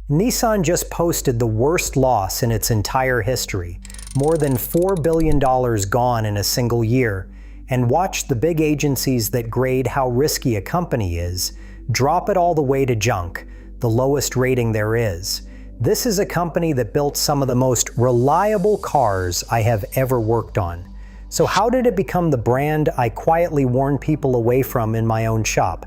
Nissan just posted the worst loss in its entire history, more than $4 billion gone in a single year, and watch the big agencies that grade how risky a company is drop it all the way to junk, the lowest rating there is. This is a company that built some of the most reliable cars I have ever worked on. So how did it become the brand I quietly warn people away from in my own shop?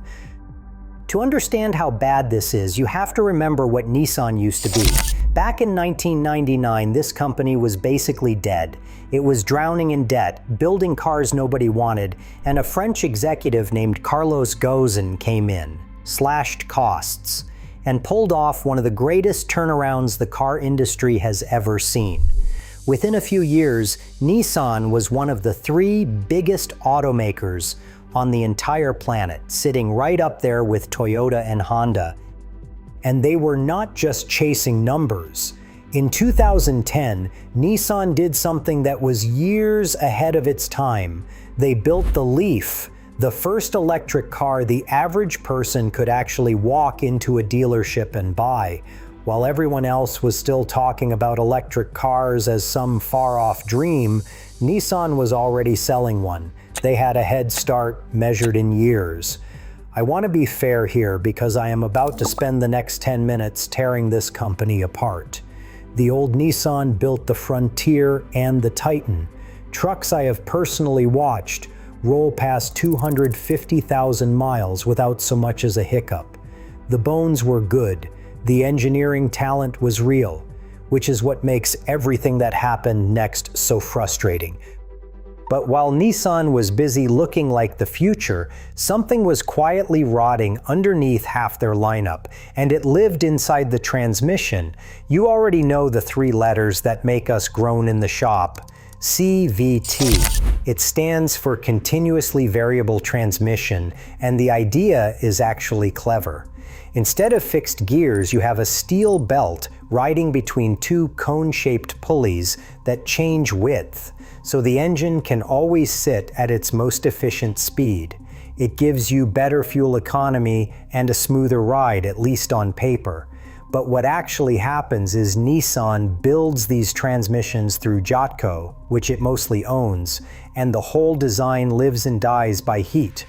To understand how bad this is, you have to remember what Nissan used to be. Back in 1999, this company was basically dead. It was drowning in debt, building cars nobody wanted, and a French executive named Carlos Ghosn came in, slashed costs, and pulled off one of the greatest turnarounds the car industry has ever seen. Within a few years, Nissan was one of the 3 biggest automakers on the entire planet, sitting right up there with Toyota and Honda. And they were not just chasing numbers. In 2010, Nissan did something that was years ahead of its time. They built the Leaf, the first electric car the average person could actually walk into a dealership and buy. While everyone else was still talking about electric cars as some far-off dream, Nissan was already selling one. They had a head start measured in years. I want to be fair here because I am about to spend the next 10 minutes tearing this company apart. The old Nissan built the Frontier and the Titan, trucks I have personally watched roll past 250,000 miles without so much as a hiccup. The bones were good, the engineering talent was real, which is what makes everything that happened next so frustrating. But while Nissan was busy looking like the future, something was quietly rotting underneath half their lineup, and it lived inside the transmission. You already know the 3 letters that make us groan in the shop. CVT. It stands for Continuously Variable Transmission, and the idea is actually clever. Instead of fixed gears, you have a steel belt riding between 2 cone-shaped pulleys that change width, so the engine can always sit at its most efficient speed. It gives you better fuel economy and a smoother ride, at least on paper. But what actually happens is Nissan builds these transmissions through Jotco, which it mostly owns, and the whole design lives and dies by heat.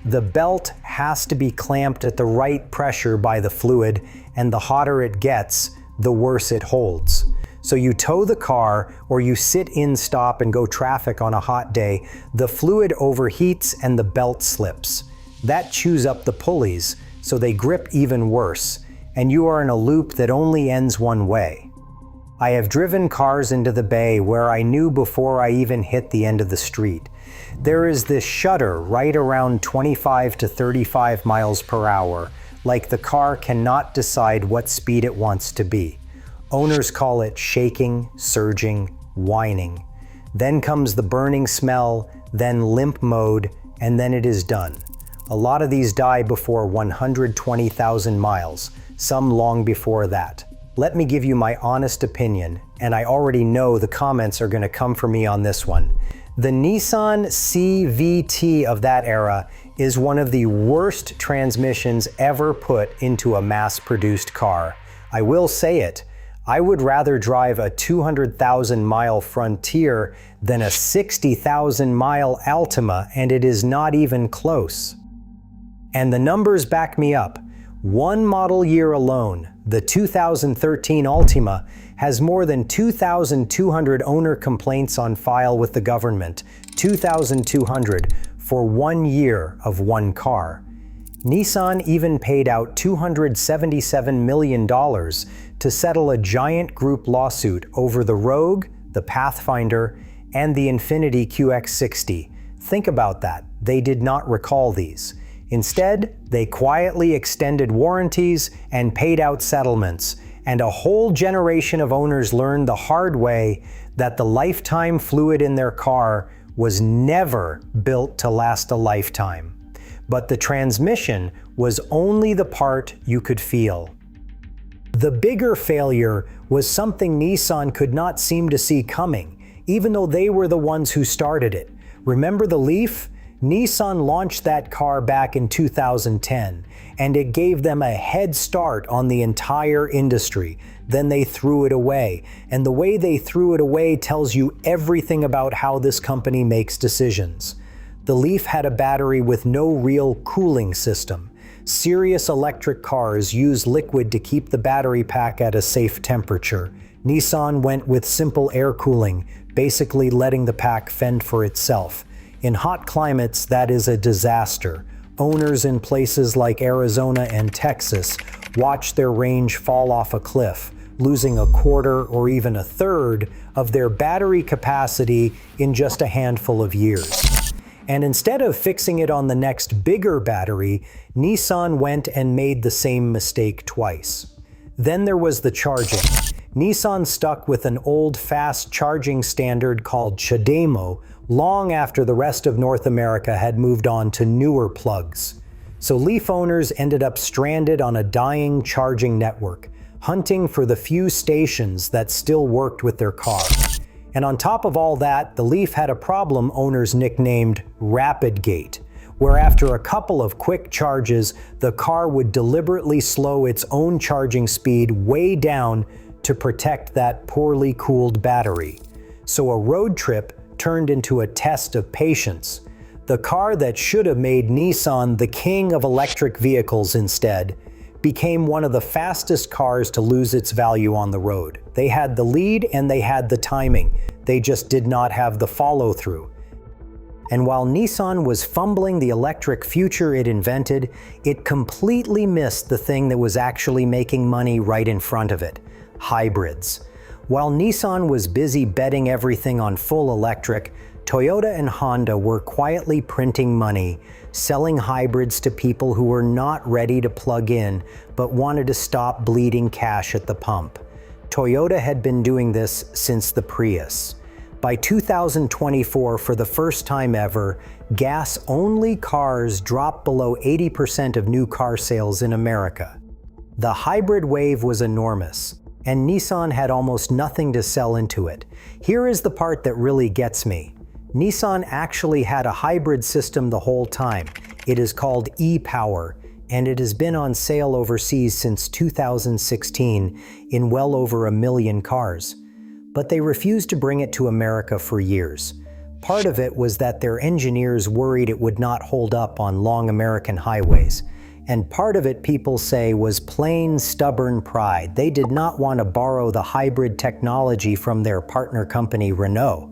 The belt has to be clamped at the right pressure by the fluid, and the hotter it gets, the worse it holds. So you tow the car or you sit in stop and go traffic on a hot day, the fluid overheats and the belt slips. That chews up the pulleys, so they grip even worse, and you are in a loop that only ends one way. I have driven cars into the bay where I knew before I even hit the end of the street. There is this shudder right around 25 to 35 miles per hour, like the car cannot decide what speed it wants to be. Owners call it shaking, surging, whining. Then comes the burning smell, then limp mode, and then it is done. A lot of these die before 120,000 miles, some long before that. Let me give you my honest opinion, and I already know the comments are going to come for me on this one. The Nissan CVT of that era is one of the worst transmissions ever put into a mass-produced car. I will say it. I would rather drive a 200,000-mile Frontier than a 60,000-mile Altima, and it is not even close. And the numbers back me up. One model year alone, the 2013 Altima, has more than 2,200 owner complaints on file with the government, 2,200 for 1 year of one car. Nissan even paid out $277 million to settle a giant group lawsuit over the Rogue, the Pathfinder, and the Infiniti QX60. Think about that. They did not recall these. Instead, they quietly extended warranties and paid out settlements, and a whole generation of owners learned the hard way that the lifetime fluid in their car was never built to last a lifetime. But the transmission was only the part you could feel. The bigger failure was something Nissan could not seem to see coming, even though they were the ones who started it. Remember the Leaf? Nissan launched that car back in 2010, and it gave them a head start on the entire industry. Then they threw it away, and the way they threw it away tells you everything about how this company makes decisions. The Leaf had a battery with no real cooling system. Serious electric cars use liquid to keep the battery pack at a safe temperature. Nissan went with simple air cooling, basically letting the pack fend for itself. In hot climates, that is a disaster. Owners in places like Arizona and Texas watch their range fall off a cliff, losing a quarter or even a third of their battery capacity in just a handful of years. And instead of fixing it on the next bigger battery, Nissan went and made the same mistake twice. Then there was the charging. Nissan stuck with an old fast charging standard called CHAdeMO long after the rest of North America had moved on to newer plugs. So Leaf owners ended up stranded on a dying charging network, hunting for the few stations that still worked with their car. And on top of all that, the Leaf had a problem owners nicknamed Rapid-Gate, where after a couple of quick charges, the car would deliberately slow its own charging speed way down to protect that poorly cooled battery. So a road trip turned into a test of patience. The car that should have made Nissan the king of electric vehicles instead became one of the fastest cars to lose its value on the road. They had the lead and they had the timing. They just did not have the follow-through. And while Nissan was fumbling the electric future it invented, it completely missed the thing that was actually making money right in front of it: hybrids. While Nissan was busy betting everything on full electric, Toyota and Honda were quietly printing money, selling hybrids to people who were not ready to plug in but wanted to stop bleeding cash at the pump. Toyota had been doing this since the Prius. By 2024, for the first time ever, gas-only cars dropped below 80% of new car sales in America. The hybrid wave was enormous, and Nissan had almost nothing to sell into it. Here is the part that really gets me. Nissan actually had a hybrid system the whole time. It is called e-Power, and it has been on sale overseas since 2016 in well over 1 million cars. But they refused to bring it to America for years. Part of it was that their engineers worried it would not hold up on long American highways. And part of it, people say, was plain stubborn pride. They did not want to borrow the hybrid technology from their partner company Renault.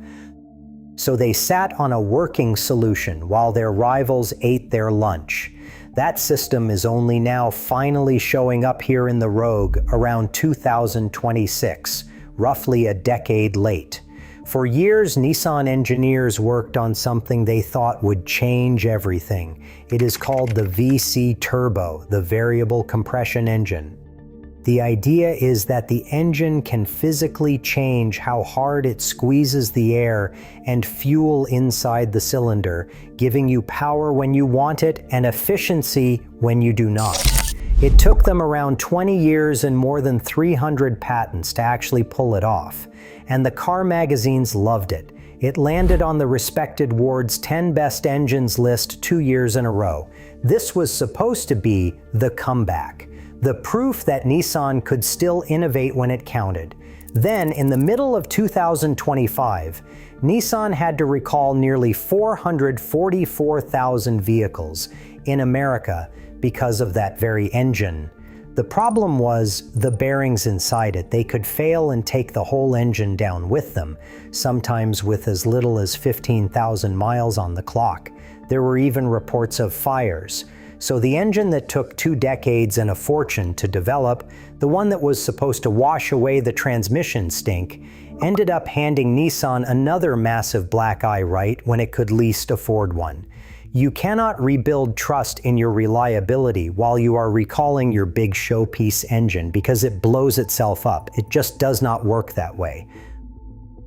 So they sat on a working solution while their rivals ate their lunch. That system is only now finally showing up here in the Rogue around 2026, roughly a decade late. For years, Nissan engineers worked on something they thought would change everything. It is called the VC Turbo, the variable compression engine. The idea is that the engine can physically change how hard it squeezes the air and fuel inside the cylinder, giving you power when you want it and efficiency when you do not. It took them around 20 years and more than 300 patents to actually pull it off. And the car magazines loved it. It landed on the respected Ward's 10 Best Engines list 2 years in a row. This was supposed to be the comeback, the proof that Nissan could still innovate when it counted. Then, in the middle of 2025, Nissan had to recall nearly 444,000 vehicles in America because of that very engine. The problem was the bearings inside it. They could fail and take the whole engine down with them, sometimes with as little as 15,000 miles on the clock. There were even reports of fires. So the engine that took 2 decades and a fortune to develop, the one that was supposed to wash away the transmission stink, ended up handing Nissan another massive black eye right when it could least afford one. You cannot rebuild trust in your reliability while you are recalling your big showpiece engine because it blows itself up. It just does not work that way.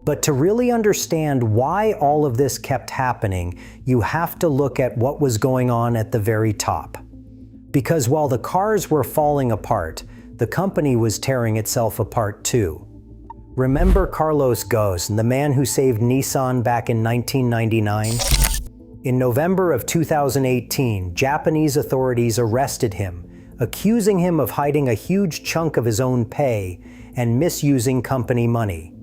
But to really understand why all of this kept happening, you have to look at what was going on at the very top. Because while the cars were falling apart, the company was tearing itself apart too. Remember Carlos Ghosn, the man who saved Nissan back in 1999? In November of 2018, Japanese authorities arrested him, accusing him of hiding a huge chunk of his own pay and misusing company money.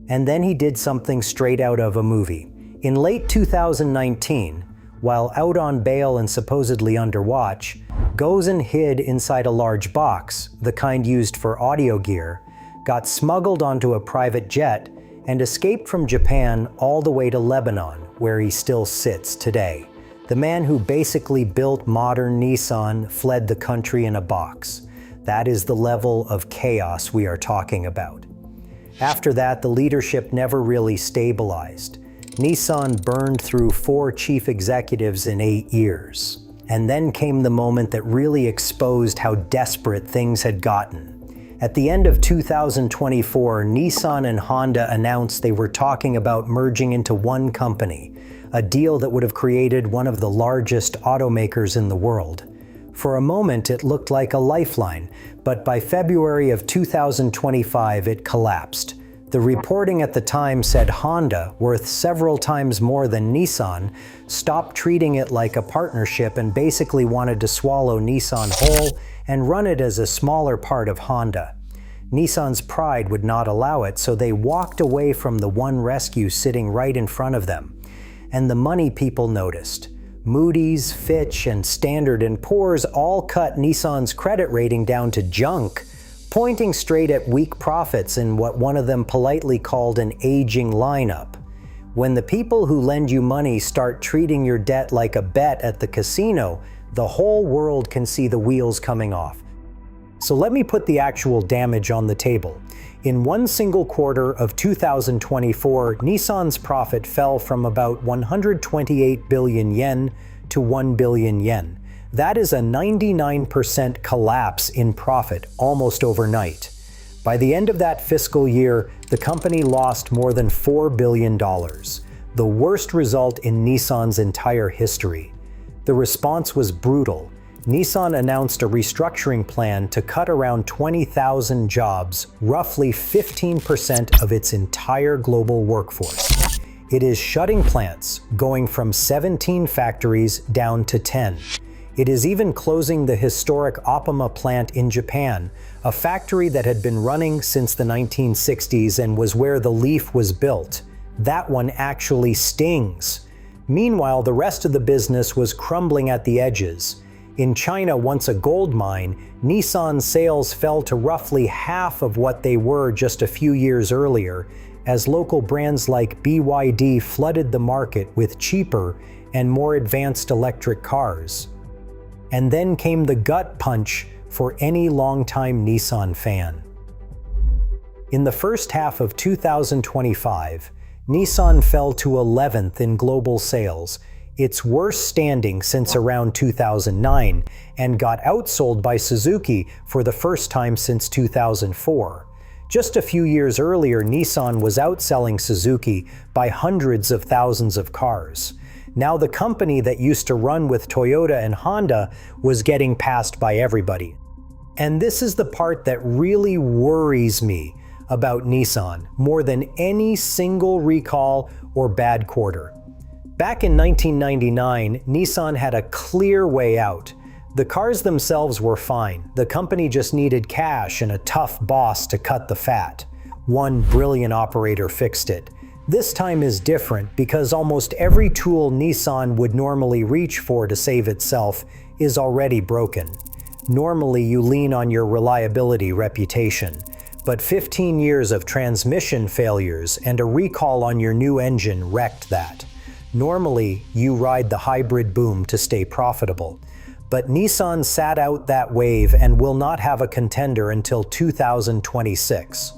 And then he did something straight out of a movie. In late 2019, while out on bail and supposedly under watch, Gozen hid inside a large box, the kind used for audio gear, got smuggled onto a private jet, and escaped from Japan all the way to Lebanon, where he still sits today. The man who basically built modern Nissan fled the country in a box. That is the level of chaos we are talking about. After that, the leadership never really stabilized. Nissan burned through 4 chief executives in 8 years. And then came the moment that really exposed how desperate things had gotten. At the end of 2024, Nissan and Honda announced they were talking about merging into one company, a deal that would have created one of the largest automakers in the world. For a moment, it looked like a lifeline, but by February of 2025, it collapsed. The reporting at the time said Honda, worth several times more than Nissan, stopped treating it like a partnership and basically wanted to swallow Nissan whole and run it as a smaller part of Honda. Nissan's pride would not allow it, so they walked away from the one rescue sitting right in front of them. And the money people noticed. Moody's, Fitch, and Standard & Poor's all cut Nissan's credit rating down to junk, pointing straight at weak profits in what one of them politely called an aging lineup. When the people who lend you money start treating your debt like a bet at the casino, the whole world can see the wheels coming off. So let me put the actual damage on the table. In one single quarter of 2024, Nissan's profit fell from about 128 billion yen to 1 billion yen. That is a 99% collapse in profit almost overnight. By the end of that fiscal year, the company lost more than $4 billion, the worst result in Nissan's entire history. The response was brutal. Nissan announced a restructuring plan to cut around 20,000 jobs, roughly 15% of its entire global workforce. It is shutting plants, going from 17 factories down to 10. It is even closing the historic Oppama plant in Japan, a factory that had been running since the 1960s and was where the Leaf was built. That one actually stings. Meanwhile, the rest of the business was crumbling at the edges. In China, once a gold mine, Nissan sales fell to roughly half of what they were just a few years earlier, as local brands like BYD flooded the market with cheaper and more advanced electric cars. And then came the gut punch for any longtime Nissan fan. In the first half of 2025, Nissan fell to 11th in global sales, its worst standing since around 2009, and got outsold by Suzuki for the first time since 2004. Just a few years earlier, Nissan was outselling Suzuki by hundreds of thousands of cars. Now the company that used to run with Toyota and Honda was getting passed by everybody. And this is the part that really worries me about Nissan more than any single recall or bad quarter. Back in 1999, Nissan had a clear way out. The cars themselves were fine. The company just needed cash and a tough boss to cut the fat. One brilliant operator fixed it. This time is different because almost every tool Nissan would normally reach for to save itself is already broken. Normally, you lean on your reliability reputation, but 15 years of transmission failures and a recall on your new engine wrecked that. Normally, you ride the hybrid boom to stay profitable. But Nissan sat out that wave and will not have a contender until 2026.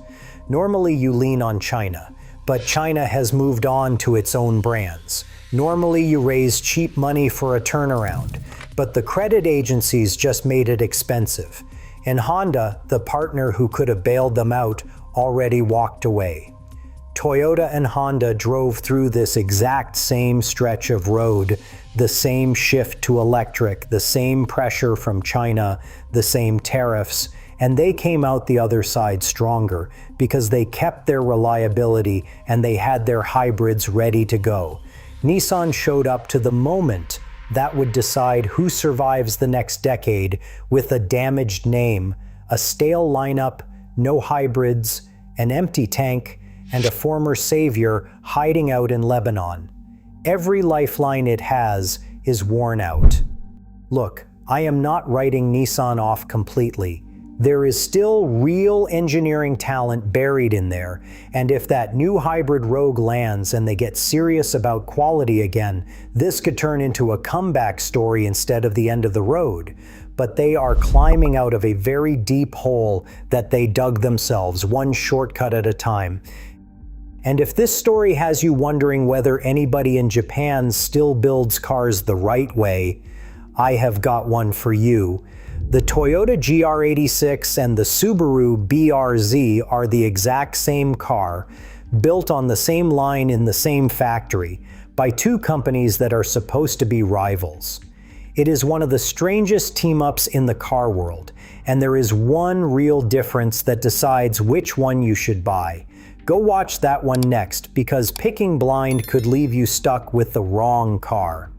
Normally, you lean on China, but China has moved on to its own brands. Normally, you raise cheap money for a turnaround, but the credit agencies just made it expensive. And Honda, the partner who could have bailed them out, already walked away. Toyota and Honda drove through this exact same stretch of road, the same shift to electric, the same pressure from China, the same tariffs, and they came out the other side stronger because they kept their reliability and they had their hybrids ready to go. Nissan showed up to the moment that would decide who survives the next decade with a damaged name, a stale lineup, no hybrids, an empty tank, and a former savior hiding out in Lebanon. Every lifeline it has is worn out. Look, I am not writing Nissan off completely. There is still real engineering talent buried in there, and if that new hybrid Rogue lands and they get serious about quality again, this could turn into a comeback story instead of the end of the road. But they are climbing out of a very deep hole that they dug themselves, one shortcut at a time. And if this story has you wondering whether anybody in Japan still builds cars the right way, I have got one for you. The Toyota GR86 and the Subaru BRZ are the exact same car, built on the same line in the same factory, by two companies that are supposed to be rivals. It is one of the strangest team-ups in the car world, and there is one real difference that decides which one you should buy. Go watch that one next, because picking blind could leave you stuck with the wrong car.